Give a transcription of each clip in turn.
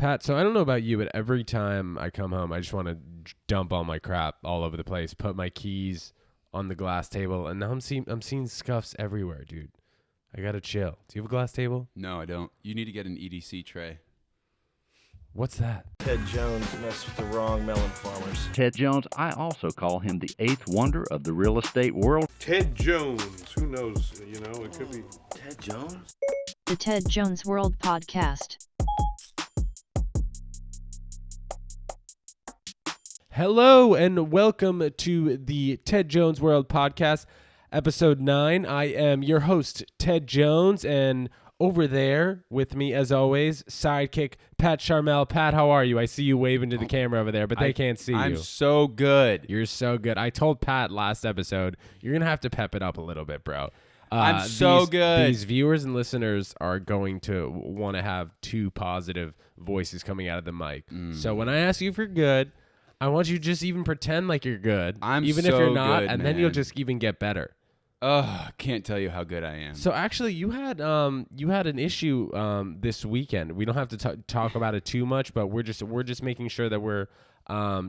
Pat, so I don't know about you, but every time I come home, I just want to dump all my crap all over the place, put my keys on the glass table, and now I'm seeing scuffs everywhere, dude. I gotta chill. Do you have a glass table? No, I don't. You need to get an EDC tray. What's that? Ted Jones messed with the wrong melon farmers. Ted Jones, I also call him the eighth wonder of the real estate world. Ted Jones, who knows, it could be. Ted Jones? The Ted Jones World Podcast. Hello and welcome to the Ted Jones World Podcast, episode 9. I am your host, Ted Jones, and over there with me, as always, sidekick Pat Charmel. Pat, how are you? I see you waving to the camera over there, but they can't see you. I'm so good. You're so good. I told Pat last episode, you're going to have to pep it up a little bit, bro. I'm so good. These viewers and listeners are going to want to have two positive voices coming out of the mic. So when I ask you if you're good, I want you to just even pretend like you're good, even if you're not, and then you'll just even get better. Oh, can't tell you how good I am. So actually, you had an issue this weekend. We don't have to talk about it too much, but we're just making sure that we're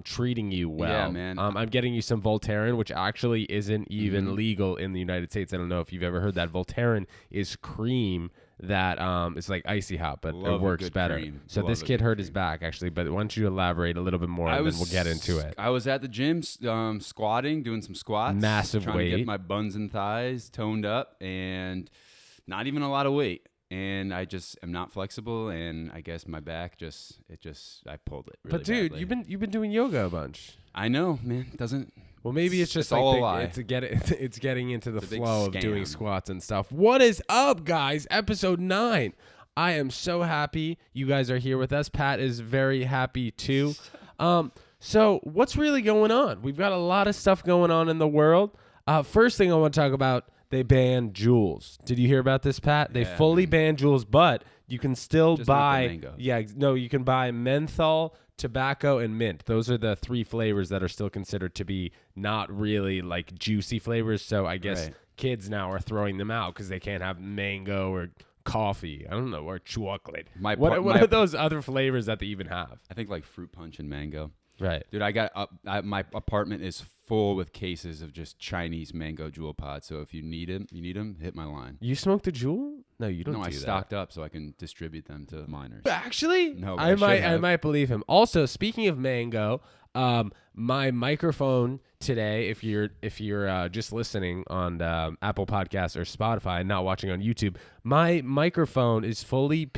treating you well. Yeah, man. I'm getting you some Voltaren, which actually isn't even legal in the United States. I don't know if you've ever heard that. Voltaren is cream that is like icy hot, but it works better. Cream. So this kid hurt his back, actually, but why don't you elaborate a little bit more, and then we'll get into it. I was at the gym squatting, doing some squats. Massive trying weight. to get my buns and thighs toned up, and not even a lot of weight. And I just am not flexible, and I guess my back I pulled it really But dude, badly. you've been doing yoga a bunch. I know, man. Doesn't. Well, maybe it's just It's all a like lie. it's getting into the It's a big flow of doing scam. squats and stuff. What is up, guys? Episode 9. I am so happy you guys are here with us. Pat is very happy too. So what's really going on? We've got a lot of stuff going on in the world. First thing I want to talk about, they banned Juuls. Did you hear about this, Pat? They Yeah, fully man. banned Juuls, but you can still Just not the buy. mango. Yeah, no, you can buy menthol, tobacco, and mint. Those are the 3 flavors that are still considered to be not really like juicy flavors. So I guess Right. kids now are throwing them out because they can't have mango or coffee. I don't know, or chocolate. What are those other flavors that they even have? I think like fruit punch and mango. Right. Dude, my apartment is full with cases of just Chinese mango Juul pods. So if you need them, hit my line. You smoke the Juul? No, you don't. No, do I that. stocked up so I can distribute them to minors. Actually, No, but I I should might have. believe him. Also, speaking of mango, my microphone today, if you're just listening on Apple Podcasts or Spotify and not watching on YouTube, my microphone is fully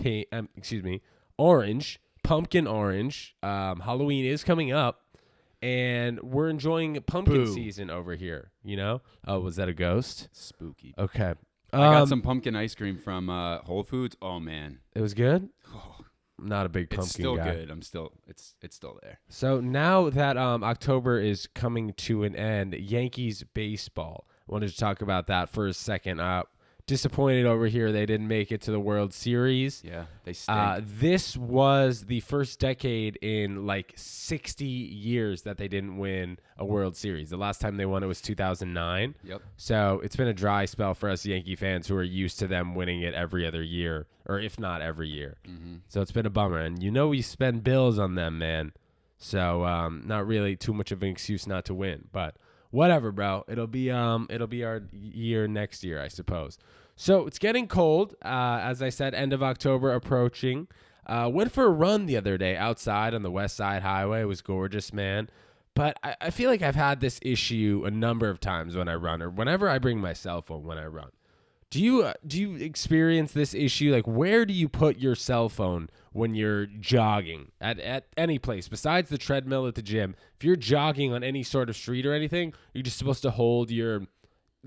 orange, pumpkin orange. Halloween is coming up, and we're enjoying pumpkin season over here. Oh, was that a ghost? Spooky. Okay. I got some pumpkin ice cream from Whole Foods. Oh man, It was good. oh, I'm not a big pumpkin it's still guy. good. It's still there. So now that October is coming to an end, Yankees baseball. I wanted to talk about that for a second. Disappointed over here they didn't make it to the World Series. Yeah, they stink. This was the first decade in like 60 years that they didn't win a World Series. The last time they won it was 2009. Yep. So it's been a dry spell for us Yankee fans who are used to them winning it every other year, or if not every year. So it's been a bummer. And we spend bills on them, man. So not really too much of an excuse not to win. But whatever, bro. It'll be our year next year, I suppose. So it's getting cold. As I said, end of October approaching. Went for a run the other day outside on the West Side Highway. It was gorgeous, man. But I feel like I've had this issue a number of times when I run, or whenever I bring my cell phone when I run. Do you experience this issue? Like, where do you put your cell phone when you're jogging at any place besides the treadmill at the gym? If you're jogging on any sort of street or anything, you're just supposed to hold your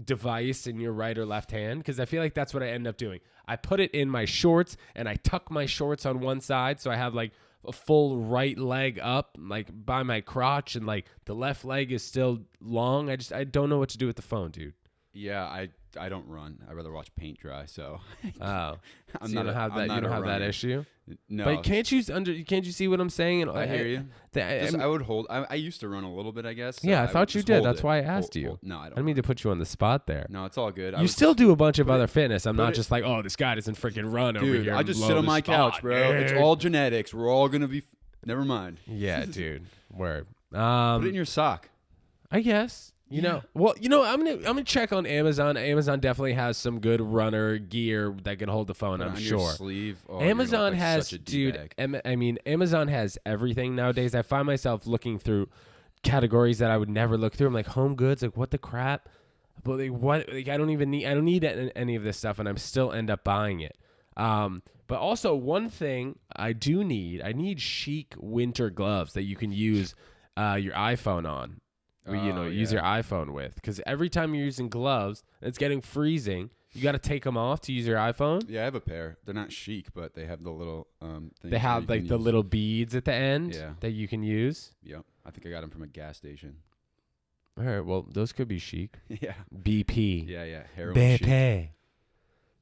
device in your right or left hand, because I feel like that's what I end up doing. I put it in my shorts and I tuck my shorts on one side, so I have like a full right leg up, like by my crotch, and like the left leg is still long. I don't know what to do with the phone, dude. Yeah, I don't run. I rather watch paint dry. So Oh, I'm so not you don't have I'm that. not You don't a have that runner. issue. No, But can't you see what I'm saying? And I hear you. I I would hold. I used to run a little bit, I guess. So yeah, I would thought you just did. hold That's it. why I asked you. No, I I don't. don't mean to put you on the spot there. No, it's all good. I You would still just do a bunch of put other it- fitness. I'm put not it- just like, oh, this guy doesn't freaking run over Dude, here. I and just blow sit on the my spot, couch, bro. It's dude. all genetics. We're all gonna be. Never mind. Yeah, dude. Word. Put it in your sock. I guess. You know, well, I'm gonna check on Amazon. Amazon definitely has some good runner gear that can hold the phone. Put it I'm on sure. your sleeve. Oh, you're gonna look Amazon like has, such a dude. D-bag. I mean, Amazon has everything nowadays. I find myself looking through categories that I would never look through. I'm like, home goods, like what the crap? But like, what? Like, I don't need any of this stuff, and I'm still end up buying it. But also one thing I need chic winter gloves that you can use your iPhone on. Or, use your iPhone with, because every time you're using gloves, it's getting freezing. You got to take them off to use your iPhone. Yeah, I have a pair. They're not chic, but they have the little things They have like the little beads at the end that you can use. Yep, I think I got them from a gas station. All right, well, those could be chic. Yeah. BP. Yeah. Heroin chic. BP.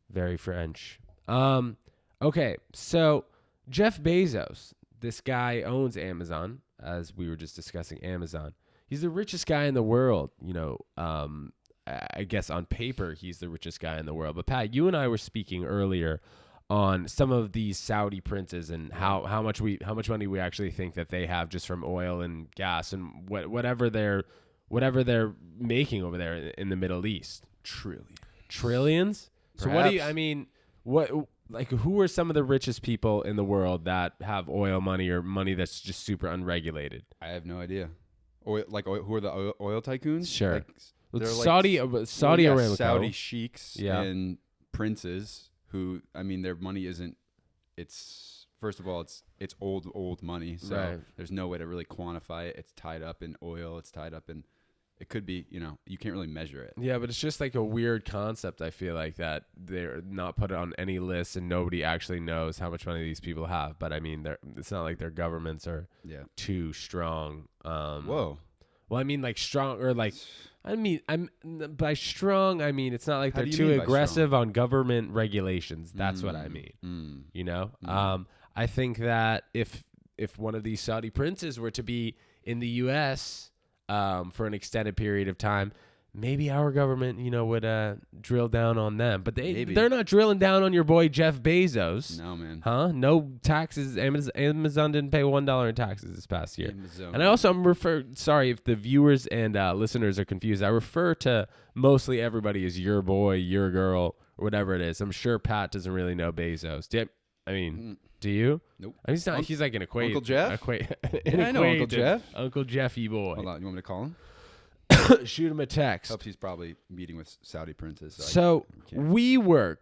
Very French. Okay, so Jeff Bezos, this guy owns Amazon, as we were just discussing Amazon. He's the richest guy in the world. I guess on paper he's the richest guy in the world. But Pat, you and I were speaking earlier on some of these Saudi princes and how much money we actually think that they have just from oil and gas and whatever they're making over there in the Middle East. Trillions. So what do you? I mean, who are some of the richest people in the world that have oil money or money that's just super unregulated? I have no idea. Who are the oil tycoons? Sure. Like, they're Saudi Aramco. Saudi sheiks Yeah. and princes who, I mean, their money isn't. It's first of all, it's old money, so Right. there's no way to really quantify it. It's tied up in oil. It's tied up in. It could be, you can't really measure it. Yeah, but it's just like a weird concept. I feel like that they're not put on any list and nobody actually knows how much money these people have. But I mean, it's not like their governments are too strong. Whoa. Well, I mean, like strong or like, by strong, I mean, it's not like How they're do you too mean by aggressive on government regulations. That's what I mean. I think that if one of these Saudi princes were to be in the U.S., for an extended period of time, maybe our government, would drill down on them. But they're not drilling down on your boy Jeff Bezos. No, man. Huh? No taxes. Amazon didn't pay $1 in taxes this past year. Amazon. And I also sorry if the viewers and listeners are confused. I refer to mostly everybody as your boy, your girl, or whatever it is. I'm sure Pat doesn't really know Bezos. Do you? Nope. I mean, he's like an acquaintance. Uncle Jeff? I know Uncle Jeff. Uncle Jeffy boy. Hold on, you want me to call him? Shoot him a text. Hope he's probably meeting with Saudi princes. So WeWork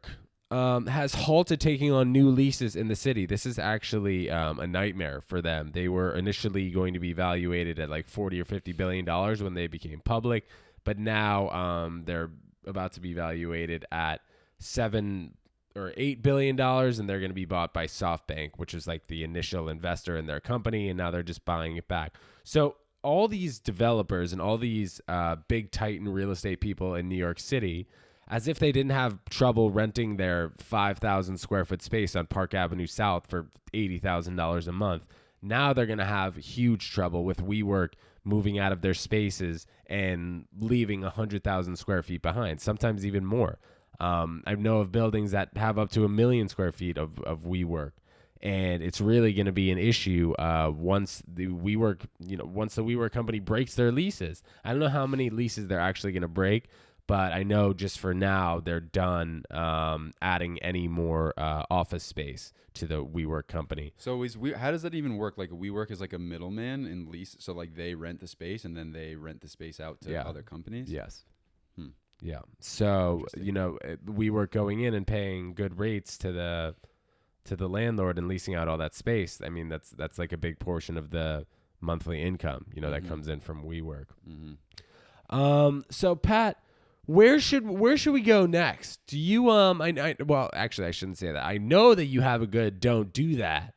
has halted taking on new leases in the city. This is actually a nightmare for them. They were initially going to be valuated at like $40 or $50 billion when they became public, but now they're about to be evaluated at $7 or $8 billion, and they're going to be bought by SoftBank, which is like the initial investor in their company, and now they're just buying it back. So all these developers and all these big Titan real estate people in New York City, as if they didn't have trouble renting their 5,000 square foot space on Park Avenue South for $80,000 a month, now they're going to have huge trouble with WeWork moving out of their spaces and leaving 100,000 square feet behind, sometimes even more. I know of buildings that have up to 1 million square feet of WeWork, and it's really going to be an issue once the WeWork company breaks their leases. I don't know how many leases they're actually going to break, but I know just for now they're done adding any more office space to the WeWork company. So how does that even work? Like WeWork is like a middleman in lease, so like they rent the space and then they rent the space out to other companies. Yes. Yeah. So, WeWork going in and paying good rates to the landlord and leasing out all that space. I mean, that's like a big portion of the monthly income, that comes in from WeWork. Mm-hmm. So Pat, where should we go next? Do you well, actually I shouldn't say that. I know that you have a good don't do that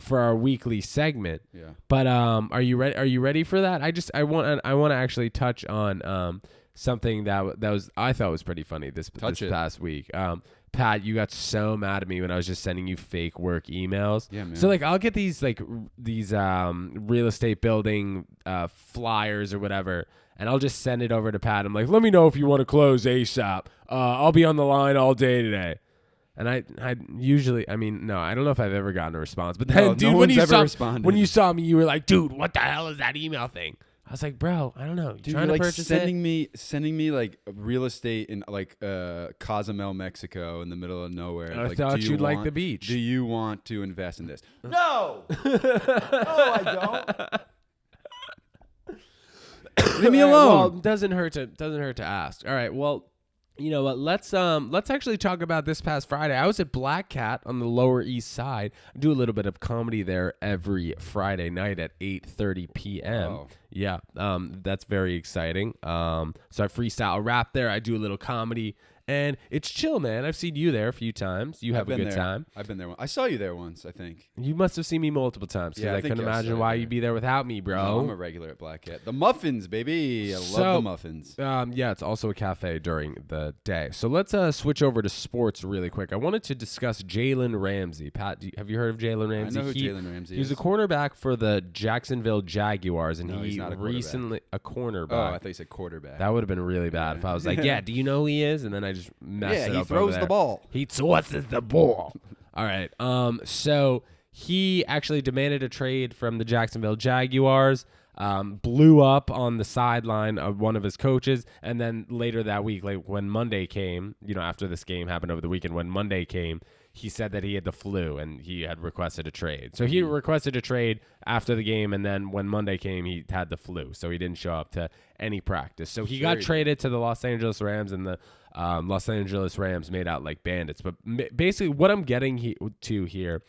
for our weekly segment. Yeah. But are you ready for that? I want to actually touch on something that was I thought was pretty funny this past week. Pat, you got so mad at me when I was just sending you fake work emails. Yeah, man. So like I'll get these real estate building flyers or whatever, and I'll just send it over to Pat. I'm like, let me know if you want to close ASAP. I'll be on the line all day today. And I usually, I mean, no, I don't know if I've ever gotten a response. But then, dude, when you saw me, you were like, dude, what the hell is that email thing? I was like, bro, I don't know. Dude, trying to like purchase sending me like real estate in like Cozumel, Mexico, in the middle of nowhere. I like, thought you'd like the beach. Do you want to invest in this? No! No, I don't. Leave me alone. Well, doesn't hurt to ask. All right, well, you know what? Let's actually talk about this past Friday. I was at Black Cat on the Lower East Side. I do a little bit of comedy there every Friday night at 8:30 p.m. Oh. Yeah, that's very exciting. So I freestyle rap there. I do a little comedy, and it's chill, man. I've seen you there a few times. You have a good time. I've been there. I saw you there once, I think. You must have seen me multiple times because Yeah, I I think couldn't I imagine saw you why there. you'd be there without me, bro. No, I'm a regular at Black Cat. The muffins, baby. I love the muffins. Yeah, it's also a cafe during the day. So let's switch over to sports really quick. I wanted to discuss Jalen Ramsey. Pat, have you heard of Jalen Ramsey? I know who Jalen Ramsey He's is. a cornerback for the Jacksonville Jaguars, and No, he's he not a quarterback. recently a cornerback. Oh, I thought you said quarterback. That would have been really bad if I was like, yeah, do you know who he is? And then I just messed it up. he throws over there. the ball. He tosses the ball. All right. So he actually demanded a trade from the Jacksonville Jaguars. Blew up on the sideline of one of his coaches, and then later that week, like when Monday came, after this game happened over the weekend, when Monday came, he said that he had the flu and he had requested a trade. So he requested a trade after the game, and then when Monday came, he had the flu, so he didn't show up to any practice. So he got traded to the Los Angeles Rams, and the Los Angeles Rams made out like bandits. But basically what I'm getting to here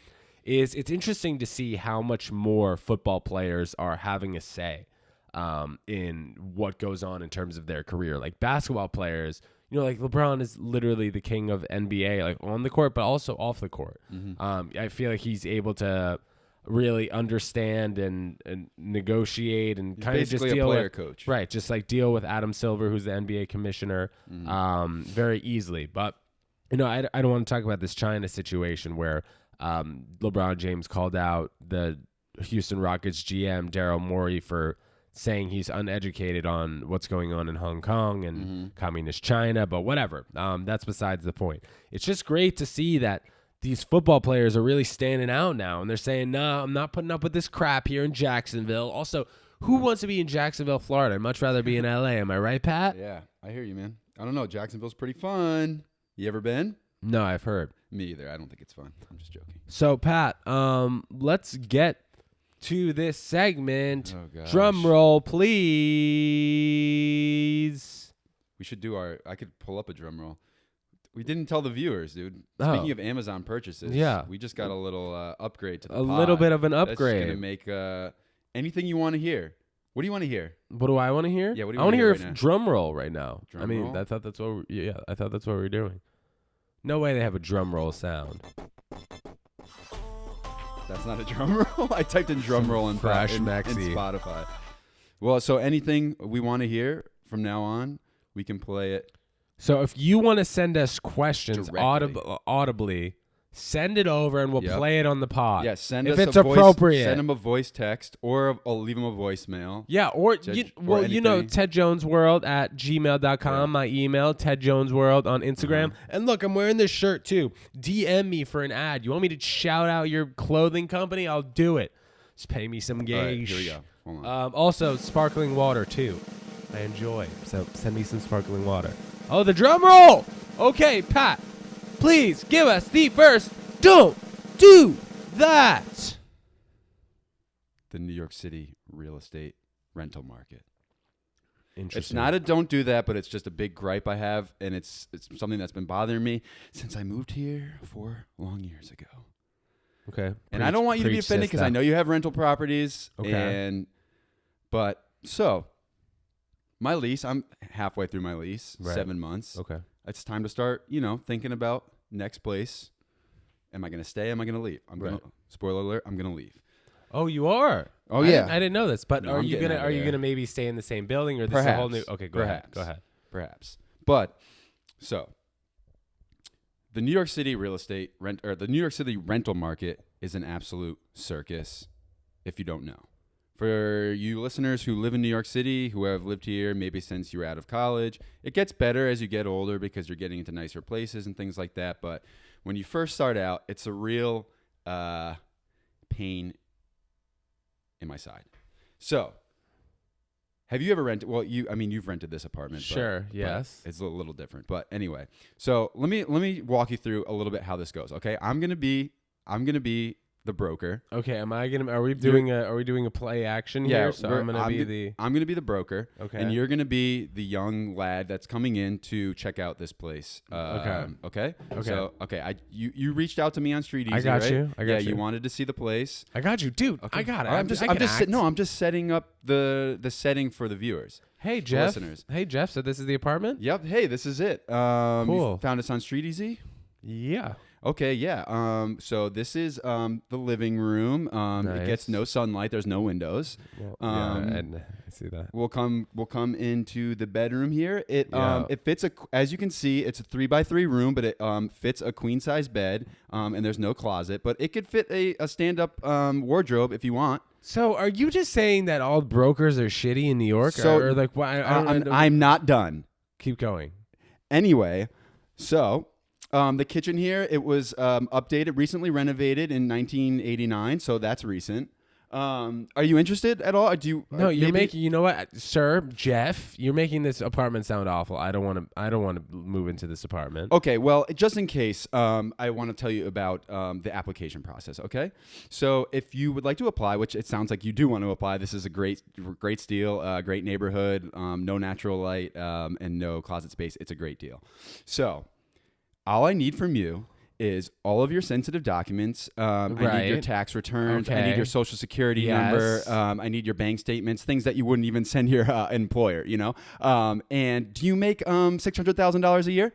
is it's interesting to see how much more football players are having a say in what goes on in terms of their career. Like basketball players, like LeBron is literally the king of NBA, like on the court, but also off the court. I feel like he's able to really understand and negotiate and kind of just deal a player with coach. Right, just like deal with Adam Silver, who's the NBA commissioner, very easily. But I don't want to talk about this China situation where LeBron James called out the Houston Rockets GM Daryl Morey for saying he's uneducated on what's going on in Hong Kong and communist China, but whatever. That's besides the point. It's just great to see that these football players are really standing out now, and they're saying, no, I'm not putting up with this crap here in Jacksonville. Also, who wants to be in Jacksonville, Florida? I'd much rather be in LA. Am I right, Pat? Yeah, I hear you, man. I don't know. Jacksonville's pretty fun. You ever been? No, I've heard. Me either. I don't think it's fun. I'm just joking. So, Pat, let's get to this segment. Oh, gosh. Drum roll, please. We should do I could pull up a drum roll. We didn't tell the viewers, dude. Oh. Speaking of Amazon purchases, Yeah. we just got a little upgrade to the A pod. little bit of an That's upgrade. going to make anything you want to hear. What do you want to hear? What do I want to hear? Yeah, what do you I want wanna to hear hear right now? drum roll right now. Drum I mean, roll? I thought that's what I thought that's what we were doing. No way they have a drum roll sound. That's not a drum roll. I typed in drum roll in fresh in Mexi. Spotify. Well, so anything we want to hear from now on, we can play it. So if you want to send us questions Directly. audibly, send it over and we'll Yep. play it on the pod. Yeah, send if us it's a voice, appropriate. Send them a voice text, or I'll leave them a voicemail. Yeah, or anything. Ted Jones World at gmail.com, Yeah. my email, Ted Jones World on Instagram. And look, I'm wearing this shirt too. DM me for an ad. You want me to shout out your clothing company? I'll do it. Just pay me some All gauge. right, here we go. Hold on. Also, sparkling water too. I enjoy. So send me some sparkling water. Oh, the drum roll. Okay, Pat, please give us the first Don't Do That. The New York City real estate rental market. Interesting. It's not a don't do that, but it's just a big gripe I have, and it's something that's been bothering me since I moved here 4 long years ago. Okay. And I don't want you to be offended because I know you have rental properties. Okay. But my lease, I'm halfway through my lease, Right. 7 months. Okay. It's time to start, thinking about next place. Am I going to stay? Am I going to leave? Spoiler alert, I'm going to leave. Oh, you are. Oh, I yeah. didn't know this. But No, are I'm you getting gonna out of there. maybe stay in the same building or this is a whole new? Perhaps. Okay, go Perhaps. ahead. Perhaps. But so the New York City the New York City rental market is an absolute circus if you don't know. For you listeners who live in New York City, who have lived here maybe since you were out of college, it gets better as you get older because you're getting into nicer places and things like that. But when you first start out, it's a real pain in my side. So, have you ever rented? Well, you've rented this apartment. Sure. Yes. But it's a little different. But anyway, so let me walk you through a little bit how this goes. Okay, I'm gonna be the broker. Okay. Are we doing a play action here? So I'm gonna be the broker. Okay. And you're gonna be the young lad that's coming in to check out this place. Okay. So you reached out to me on Street Easy. I got right? you. You wanted to see the place. I got you, dude. Okay. I got it. I'm just setting up the setting for the viewers. Hey Jeff. Listeners. Hey Jeff. So this is the apartment? Yep. Hey, this is it. Cool. You found us on Street Easy. Yeah. Okay, yeah. So this is the living room. Nice. It gets no sunlight. There's no windows. Well, and I see that. We'll come into the bedroom here. It fits as you can see, it's a 3x3 room, but it fits a queen size bed. And there's no closet, but it could fit a stand up wardrobe if you want. So are you just saying that all brokers are shitty in New York? So or like why? I'm not done. Keep going. Anyway, so. The kitchen here, it was updated, recently renovated in 1989, so that's recent. Are you interested at all? No, you're making. You know what, sir, Jeff? You're making this apartment sound awful. I don't want to move into this apartment. Okay, well, just in case, I want to tell you about the application process. Okay, so if you would like to apply, which it sounds like you do want to apply, this is a great deal, great neighborhood, no natural light, and no closet space. It's a great deal. So. All I need from you is all of your sensitive documents. I need your tax returns. Okay. I need your social security number. I need your bank statements, things that you wouldn't even send your employer, you know? And do you make $600,000 a year?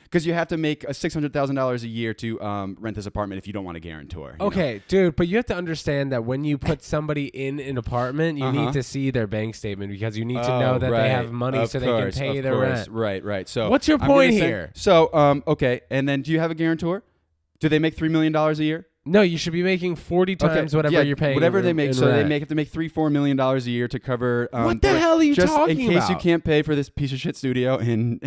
Because you have to make $600,000 a year to rent this apartment if you don't want a guarantor. Okay, dude, but you have to understand that when you put somebody in an apartment, you need to see their bank statement because you need to know that they have money so they can pay their rent. Right. So what's your point here? Okay, and then do you have a guarantor? Do they make $3 million a year? No, you should be making 40 times whatever you're paying. Whatever they make. So rent. they have to make $3-4 million a year to cover. What the hell are you just talking in case about? you can't pay for this piece of shit studio in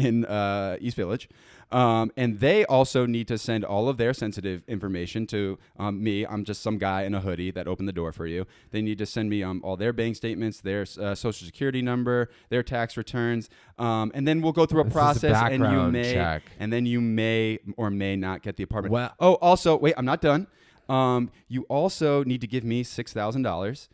East Village. And they also need to send all of their sensitive information to me. I'm just some guy in a hoodie that opened the door for you. They need to send me all their bank statements, their social security number, their tax returns, and then we'll go through a process. Check. And then you may or may not get the apartment. Well, also, wait, I'm not done. You also need to give me $6,000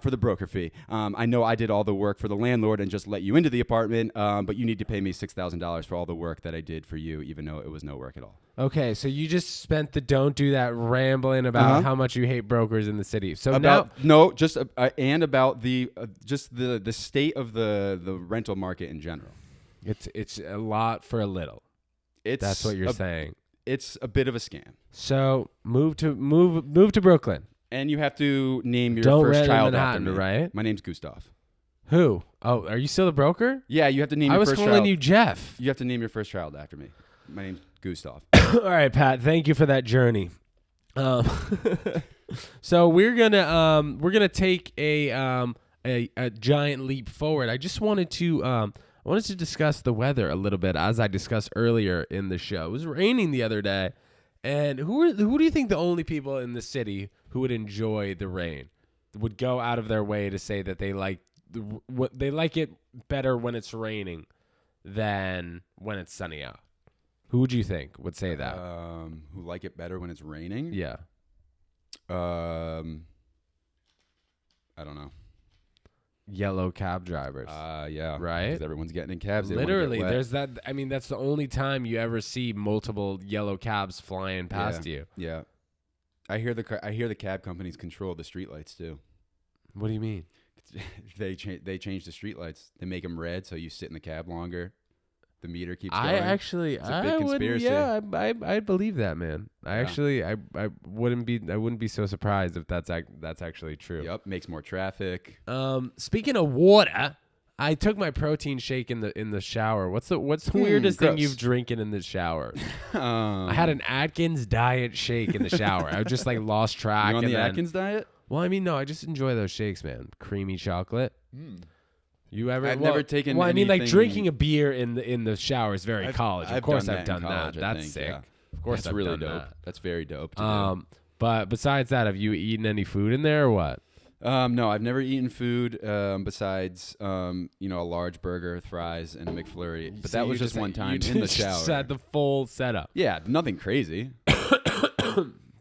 for the broker fee. I know I did all the work for the landlord and just let you into the apartment, but you need to pay me $6,000 for all the work that I did for you, even though it was no work at all. Okay, so you just spent the don't do that rambling about how much you hate brokers in the city. So about the state of the rental market in general. It's a lot for a little. That's what you're saying. It's a bit of a scam. So move to Brooklyn. And you have to name your first child after me. Right? My name's Gustav. Who? Oh, are you still a broker? Yeah, you have to name your first child. I was calling you Jeff. You have to name your first child after me. My name's Gustav. All right, Pat. Thank you for that journey. So we're gonna take a giant leap forward. I just wanted to discuss the weather a little bit, as I discussed earlier in the show. It was raining the other day, and who do you think the only people in the city who would enjoy the rain, would go out of their way to say that they like it better when it's raining than when it's sunny out? Who would you think would say that? Who like it better when it's raining? Yeah. I don't know. Yellow cab drivers. Yeah. Right? Because everyone's getting in cabs. Literally, there's that. I mean, that's the only time you ever see multiple yellow cabs flying past you. Yeah. I hear the cab companies control the streetlights too. What do you mean? They change the streetlights. They make them red so you sit in the cab longer. The meter keeps going. It's a big conspiracy. Yeah, I believe that, man. I wouldn't be so surprised if that's actually true. Yep, makes more traffic. Speaking of water, I took my protein shake in the shower. What's the weirdest thing gross. you've drinking in the shower? I had an Atkins diet shake in the shower. I just like lost track. You on and the then, Atkins diet? Well, I mean, no, I just enjoy those shakes, man. Creamy chocolate. You ever? I've never taken Well, I mean, like anything- drinking a beer in the shower is very college. Of course, done I've done in college, that. I That's think, sick. yeah. Of course, That's I've really done dope. that. That's very dope to do. But besides that, have you eaten any food in there or what? No, I've never eaten food besides a large burger with fries and a McFlurry. But So that you was just one time you in the just shower. had the full setup. Yeah, nothing crazy.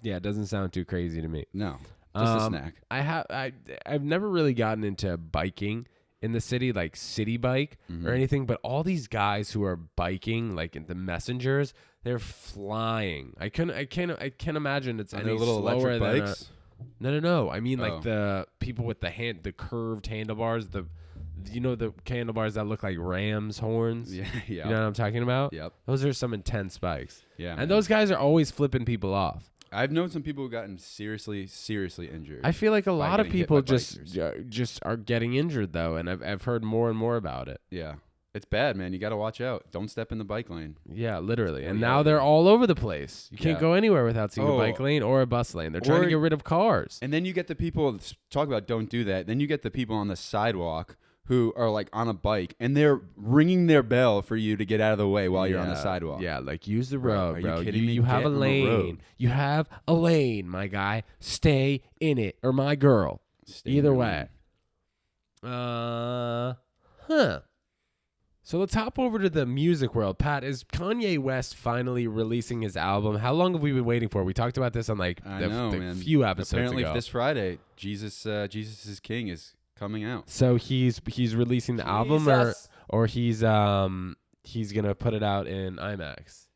Yeah, it doesn't sound too crazy to me. No, just a snack. I've never really gotten into biking in the city, like city bike or anything. But all these guys who are biking, like in the messengers, they're flying. I can't imagine it's Are any they little slower electric than bikes? No. I mean, Oh. like the people with the curved handlebars, the handlebars that look like ram's horns. Yeah, You know what I'm talking about? Yep. Those are some intense bikes. Yeah, And man. those guys are always flipping people off. I've known some people who've gotten seriously injured. I feel like a lot of getting hit people by just are getting injured though, and I've heard more and more about it. Yeah, it's bad, man. You got to watch out. Don't step in the bike lane. Yeah, literally. And yeah. now they're all over the place. You can't Yeah. go anywhere without seeing a Oh. bike lane or a bus lane. They're trying to Or- get rid of cars. And then you get the people talk about don't do that. Then you get the people on the sidewalk who are like on a bike and they're ringing their bell for you to get out of the way while you're on the sidewalk. Yeah, like use the Bro, road, are you bro. kidding me? You have Get a on the lane. road. You have a lane, my guy. Stay in it, or my girl. Stay in Either your way. So let's hop over to the music world. Pat, is Kanye West finally releasing his album? How long have we been waiting for? We talked about this on like I the know, man. few episodes Apparently ago. this Friday, Jesus is King is coming out. So he's releasing the album, or he's gonna put it out in IMAX.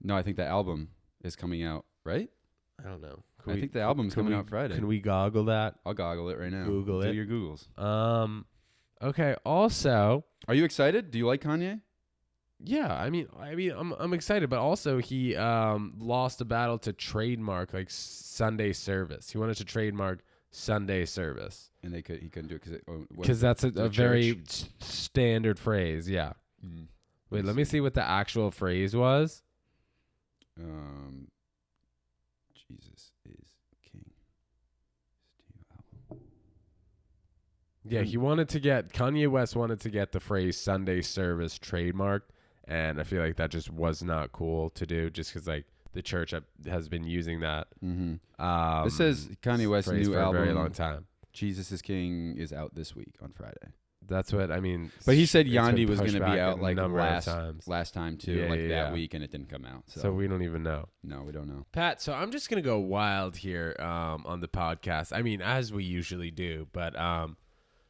No, I think the album is coming out, right? I don't know. I think the album's coming out Friday. Can we goggle that? I'll goggle it right now. Google Do it. your Googles. Okay. Also, Are you excited? Do you like Kanye? yeah. I mean, I'm excited, but also he lost a battle to trademark like Sunday service. He wanted to trademark Sunday service And he couldn't do it because that's a the very church? standard phrase. Yeah. Wait, let me see what the actual phrase was. Jesus is King. Yeah, Kanye West wanted to get the phrase Sunday service trademarked, and I feel like that just was not cool to do, just because like the church has been using that. This says Kanye West's phrase new for album, a very long time. Jesus is King, is out this week on Friday. That's what I mean. But he said It's been Yandi was pushed going to be back out a like number of last time too, Yeah, like yeah, that yeah. week, and it didn't come out. So we don't even know. No, we don't know. Pat, so I'm just gonna go wild here on the podcast. I mean, as we usually do, but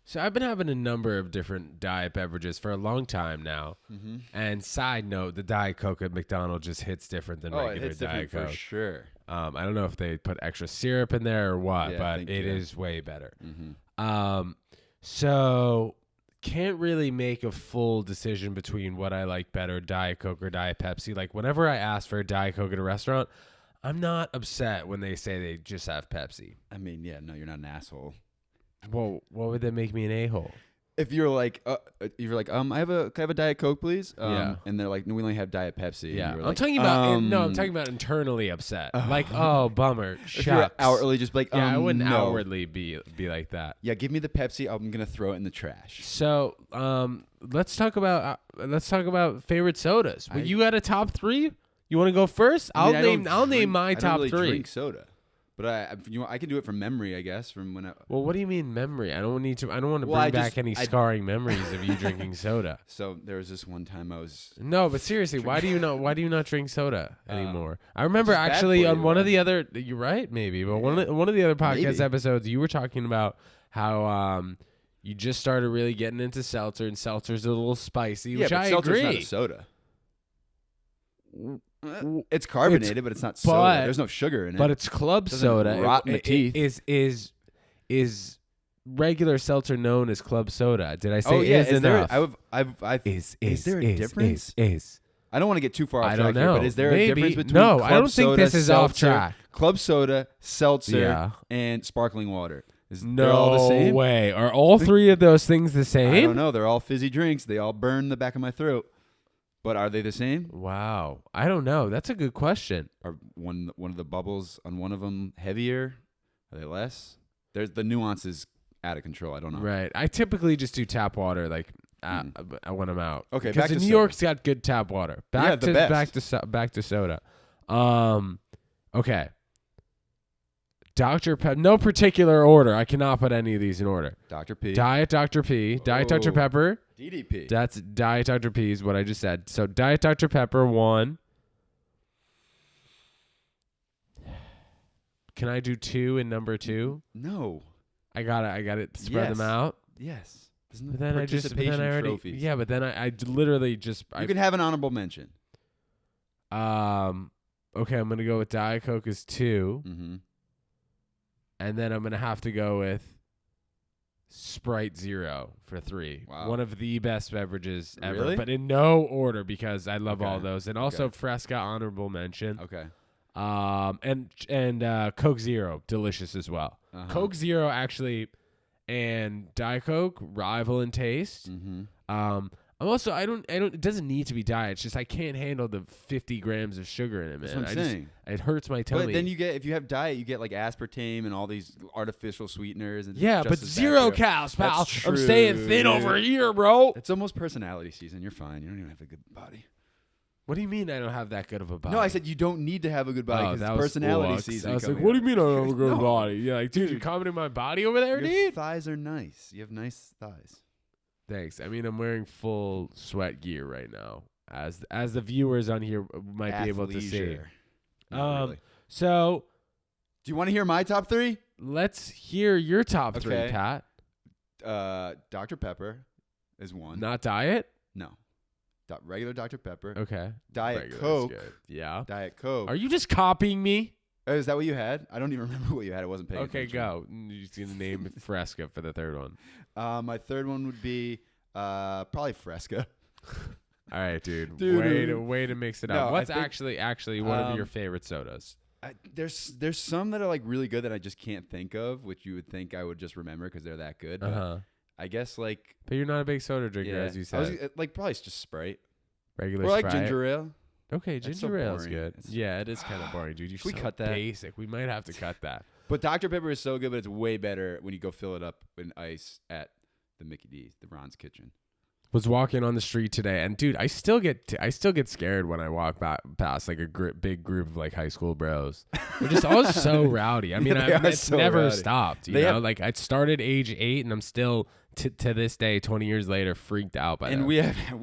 so I've been having a number of different diet beverages for a long time now. And side note, the Diet Coke at McDonald's just hits different than regular Diet Coke. for sure. I don't know if they put extra syrup in there or what, Yeah, I but think, it yeah. is way better. So can't really make a full decision between what I like better, Diet Coke or Diet Pepsi. Like whenever I ask for a Diet Coke at a restaurant, I'm not upset when they say they just have Pepsi. I mean, yeah, no, you're not an asshole. Well, what would that make me an a-hole? If you're like, can I have a Diet Coke, please? Yeah. And they're like, no, we only have Diet Pepsi. Yeah, And you're I'm like, talking about no, I'm talking about internally upset. Like, oh, bummer, If you're shucks. outwardly just like, Yeah, I wouldn't no. outwardly be like that. Yeah, give me the Pepsi. I'm gonna throw it in the trash. So, let's talk about favorite sodas. Well, you got a top 3? You want to go first? I mean, I'll name my I don't top really 3. Drink soda, but I can do it from memory, I guess. From when I. Well, what do you mean memory? I don't want to Well, bring I back just- any I- scarring memories of you drinking soda. So there was this one time I was. No, but seriously, why do you not drink soda anymore? I remember just bad actually for on you, one of man. the other. You're right, maybe, but one of the other podcast Maybe. episodes, you were talking about how you just started really getting into seltzer, and seltzer's a little spicy, Yeah, which but I seltzer's agree. not a soda. It's carbonated, but it's not soda. but- There's no sugar in it. But it's club Doesn't soda. rot in the teeth. Is regular seltzer known as club soda? Did I say oh yeah, is is there? enough? I've. Is there a difference? Is I don't want to get too far off I track don't here, know. but is there Maybe. a difference between No, club I don't think soda, this is off seltzer, track. Club soda, seltzer, Yeah. and sparkling water? They're all the same? way. Are all three of those things the same? I don't know. They're all fizzy drinks. They all burn the back of my throat. But are they the same? Wow. I don't know. That's a good question. Are one of the bubbles on one of them heavier? Are they less? There's the nuances out of control. I don't know. Right. I typically just do tap water when I'm out. Okay, because back to New soda. York's got good tap water. Back the best. back to soda. Okay. Dr. Pepper, no particular order. I cannot put any of these in order. Dr. P. Diet Dr. P. Diet Dr. Oh. Pepper. DDP. That's Diet Dr. P is what I just said. So Diet Dr. Pepper 1. Can I do 2 in number 2? No. I got it. Spread them out. Yes. There's no But then participation trophies. Yeah, but then I literally just You can have an honorable mention. okay, I'm gonna go with Diet Coke as 2, Mm-hmm. and then I'm gonna have to go with Sprite Zero for 3. Wow. One of the best beverages ever, Really? but in no order because I love all Okay. those, and also Fresca honorable mention. Okay. And Coke Zero, delicious as well. Uh-huh. Coke Zero actually, and Diet Coke rival in taste. Mm-hmm. I'm also I don't it doesn't need to be diet. It's just I can't handle the 50 grams of sugar in it, man. That's what I'm saying. It hurts my tummy. But then if you have diet, you get like aspartame and all these artificial sweeteners. And yeah, just but as bad zero for you. cows, pal. That's I'm true, staying thin dude. over here, bro. It's almost personality season. You're fine. You don't even have a good body. What do you mean I don't have that good of a body? No, I said you don't need to have a good body Oh, because that it's was personality flux. season. I was like, coming what do up. you mean I don't have a good No. body? Yeah, like, dude, you're commenting my body over there, Your dude? thighs are nice. You have nice thighs. Thanks. I mean, I'm wearing full sweat gear right now, as the viewers on here might be able to see. Athleisure. Not really. So Do you want to hear my top 3? let's hear your top 3, Okay. Pat. Dr. Pepper is 1. Not diet? No. Regular Dr. Pepper. Okay. Diet Regular's Coke. good. Yeah. Diet Coke. Are you just copying me? Oh, is that what you had? I don't even remember what you had. I wasn't paying Okay, attention. go. You're just going to name Fresca for the third one. My third one would be probably Fresca. All right, dude. Dude. Way to mix it No, up. I What's think- actually one of your favorite sodas? There's some that are like really good that I just can't think of, which you would think I would just remember because they're that good. But Uh-huh. I guess like But you're not a big soda drinker, yeah, as you I was said. like probably it's just Sprite Regular or like Sprite. ginger ale. Okay, That's so ginger ale is boring. good. It's- Yeah, it is kind of boring, dude. You're Should we so cut that? basic. We might have to cut that. But Dr. Pepper is so good, but it's way better when you go fill it up in ice at the Mickey D's, the Ron's Kitchen. Was walking on the street today, and dude, I still get scared when I walk past like a big group of like high school bros. They're just all so rowdy. I mean, They are it's so never rowdy. stopped. You They know, have- like I started age 8, and I'm still to this day, 20 years later, freaked out by And them.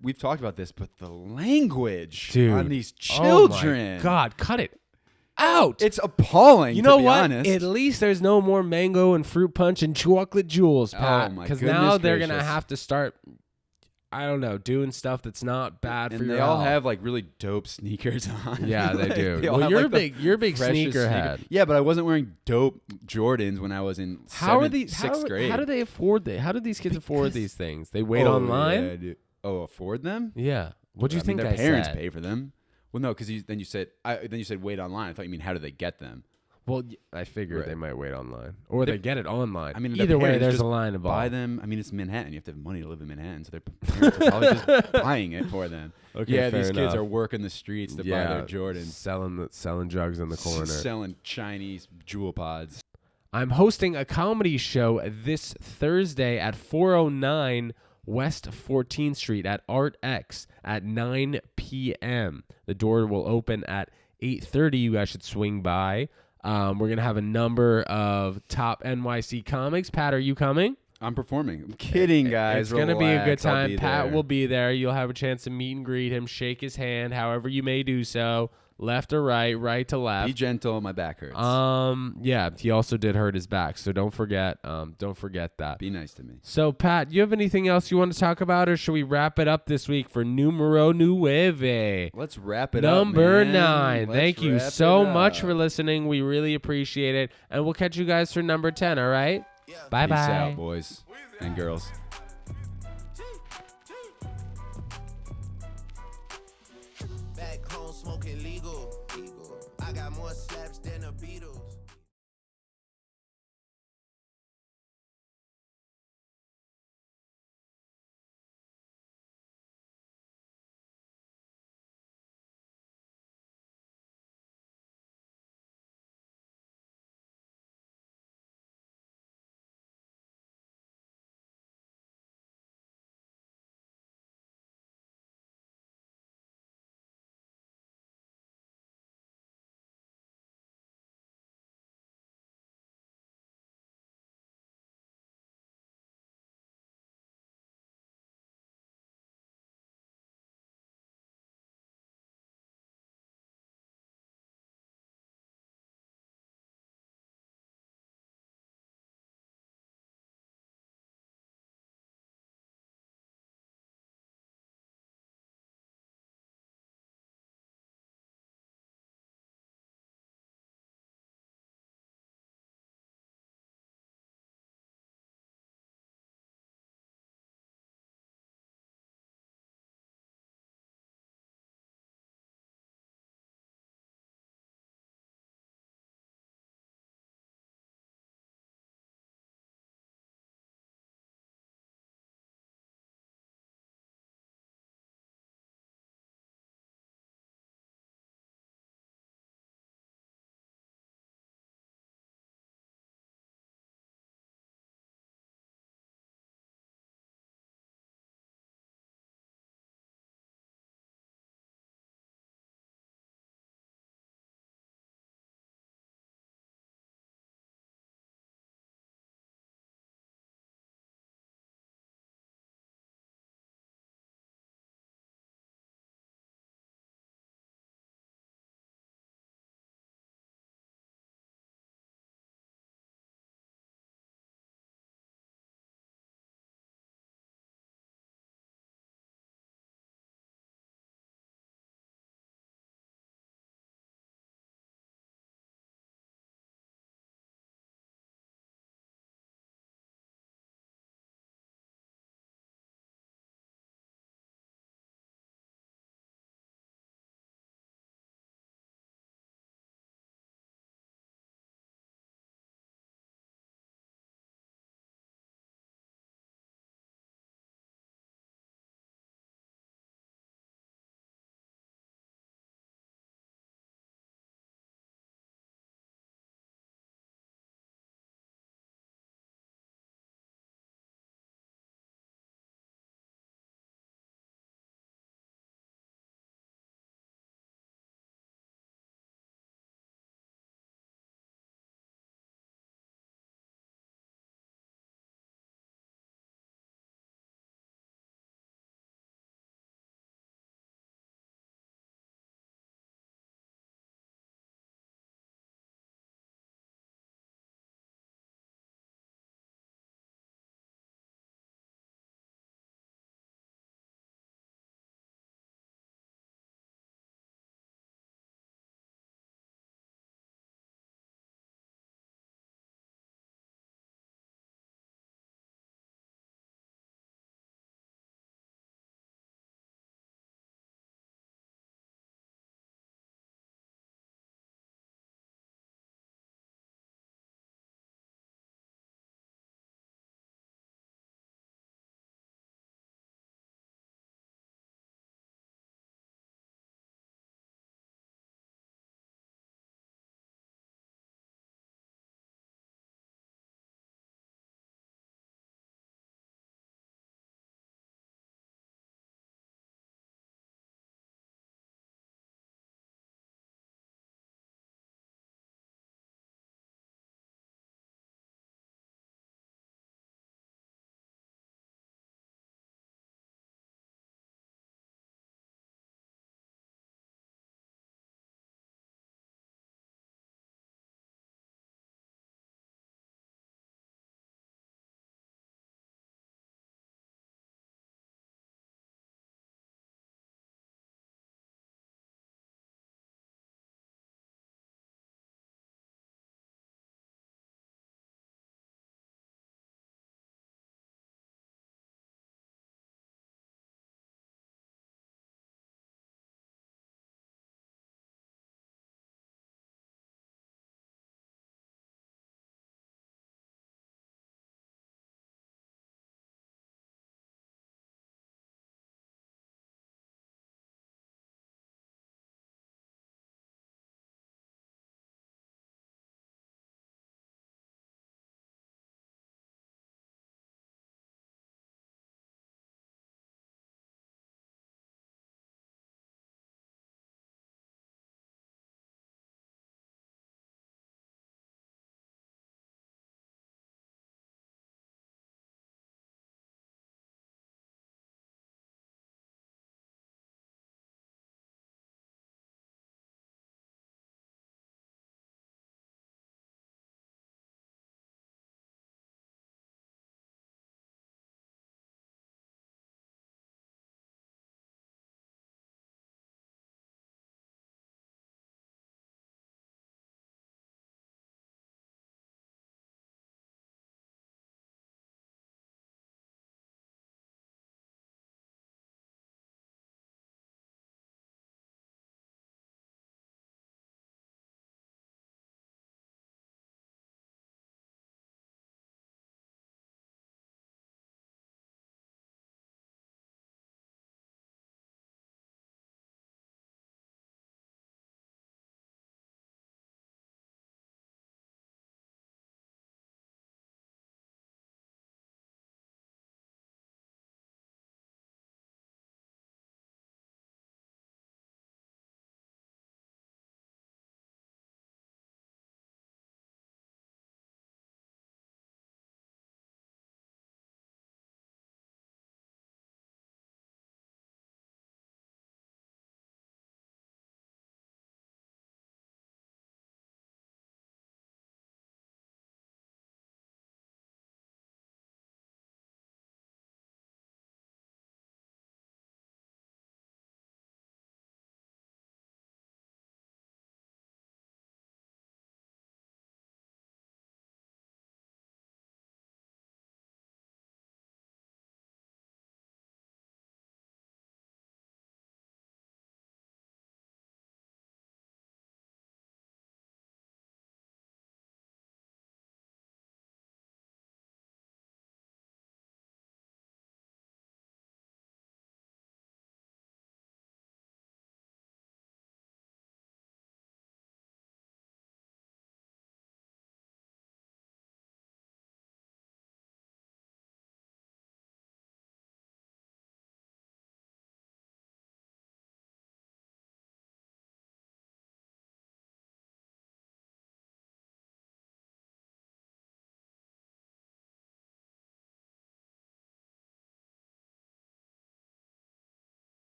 we've talked about this, but the language Dude, on these Oh children, my God, cut it out. it's appalling. You to know be what? honest. At least there's no more mango and fruit punch and chocolate jewels, Pat. Oh, my Because goodness now they're gonna gracious. have to start, I don't know, doing stuff that's not bad for and your they all health. have like really dope sneakers on. Yeah, they Like, do. they all Well, have, you're like, the you're a big freshest sneakerhead. Yeah, but I wasn't wearing dope Jordans when I was in sixth grade. How do they afford it? How do these kids afford Because- these things? They wait Oh, online. yeah, dude. Oh, afford them? Yeah. What do you I mean, think their I parents said? pay for them? Well, no, because then you said wait online. I thought you mean how do they get them? Well, I figured Right. they might wait online, or they get it online. I mean, their either way, parents there's just a line involved. Buy them. I mean, it's Manhattan. You have to have money to live in Manhattan, so their parents are probably just buying it for them. Okay, yeah, fair these enough. kids are working the streets to buy their Jordans, selling drugs in the corner. selling Chinese jewel pods. I'm hosting a comedy show this Thursday at 409 West 14th Street at Art X at 9 p.m. The door will open at 8:30. You guys should swing by. We're going to have a number of top NYC comics. Pat, are you coming? I'm performing. I'm kidding, guys. It's going to be a good Relax, I'll time. be Pat there. will be there. You'll have a chance to meet and greet him, shake his hand, however you may do so. Left to right, right to left. Be gentle. My back hurts. Yeah, he also did hurt his back, so don't forget that. Be nice to me. So, Pat, you have anything else you want to talk about, or should we wrap it up this week for Numero Nueve? Let's wrap it Number up, man. 9. Let's Thank you wrap so it much up. for listening. We really appreciate it. And we'll catch you guys for number 10, all right? Bye-bye. Peace out, boys and girls.